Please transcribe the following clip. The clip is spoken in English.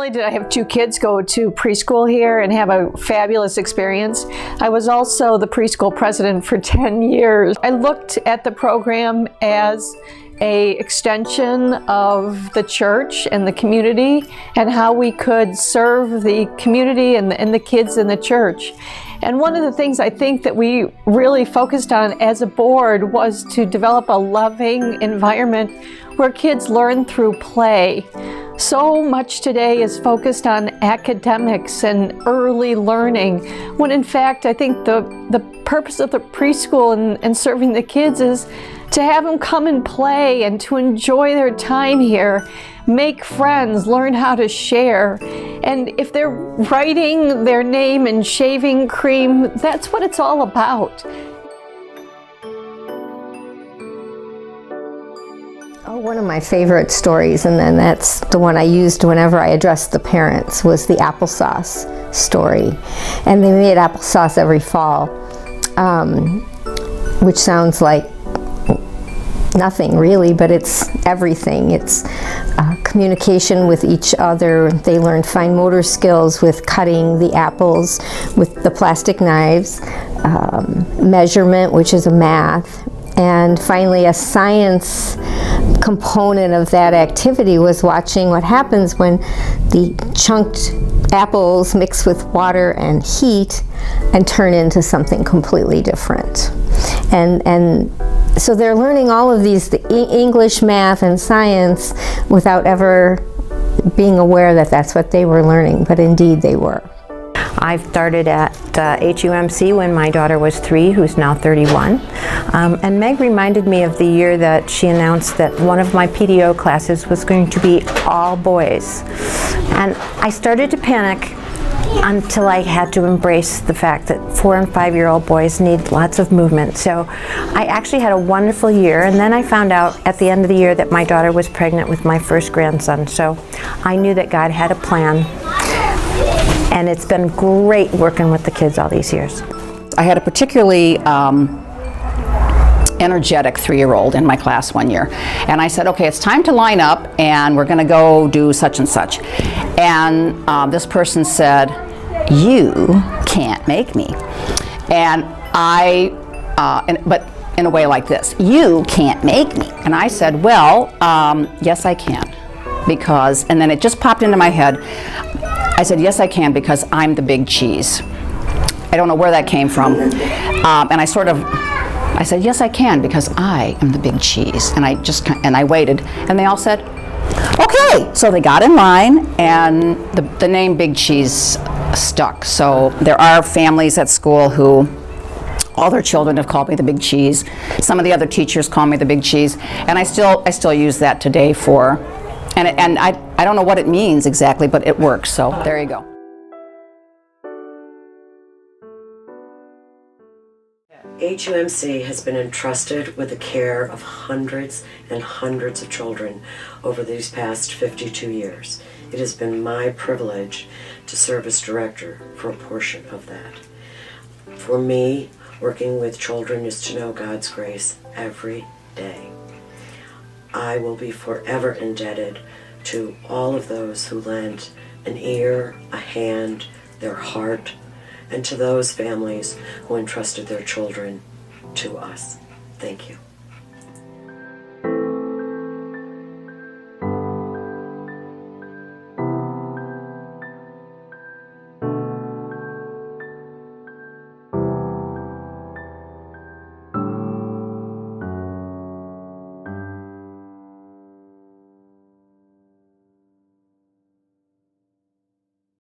only did I have 2 kids go to preschool here and have a fabulous experience, I was also the preschool president for 10 years. I looked at the program as an extension of the church and the community and how we could serve the community and the kids in the church. And one of the things I think that we really focused on as a board was to develop a loving environment where kids learn through play. So much today is focused on academics and early learning, when in fact I think the purpose of the preschool and serving the kids is to have them come and play and to enjoy their time here, make friends, learn how to share. And if they're writing their name in shaving cream, that's what it's all about. Oh, one of my favorite stories, and then that's the one I used whenever I addressed the parents, was the applesauce story. And they made applesauce every fall, which sounds like nothing really, but it's everything. It's communication with each other. They learned fine motor skills with cutting the apples with the plastic knives, measurement, which is a math, and finally a science component of that activity was watching what happens when the chunked apples mix with water and heat and turn into something completely different. And so they're learning all of these, the English, math, and science without ever being aware that that's what they were learning, but indeed they were. I started at HUMC when my daughter was 3, who's now 31. And Meg reminded me of the year that she announced that one of my PDO classes was going to be all boys. And I started to panic until I had to embrace the fact that 4- and 5-year-old boys need lots of movement. So I actually had a wonderful year, and then I found out at the end of the year that my daughter was pregnant with my first grandson. So I knew that God had a plan, and it's been great working with the kids all these years. I had a particularly energetic 3-year-old in my class one year, and I said, okay, it's time to line up and we're going to go do such and such. And this person said, you can't make me. And but in a way like this, you can't make me. And I said, well, yes I can, because, and then it just popped into my head. I said, yes I can, because I'm the big cheese. I don't know where that came from. And I said, yes I can, because I am the big cheese. And I waited, and they all said, okay. So they got in line, and the name Big Cheese stuck. So there are families at school who all their children have called me the Big Cheese. Some of the other teachers call me the Big Cheese, and I still use that today for, and I don't know what it means exactly, but it works. So there you go. HUMC has been entrusted with the care of hundreds and hundreds of children over these past 52 years. It has been my privilege to serve as director for a portion of that. For me, working with children is to know God's grace every day. I will be forever indebted to all of those who lent an ear, a hand, their heart, and to those families who entrusted their children to us. Thank you.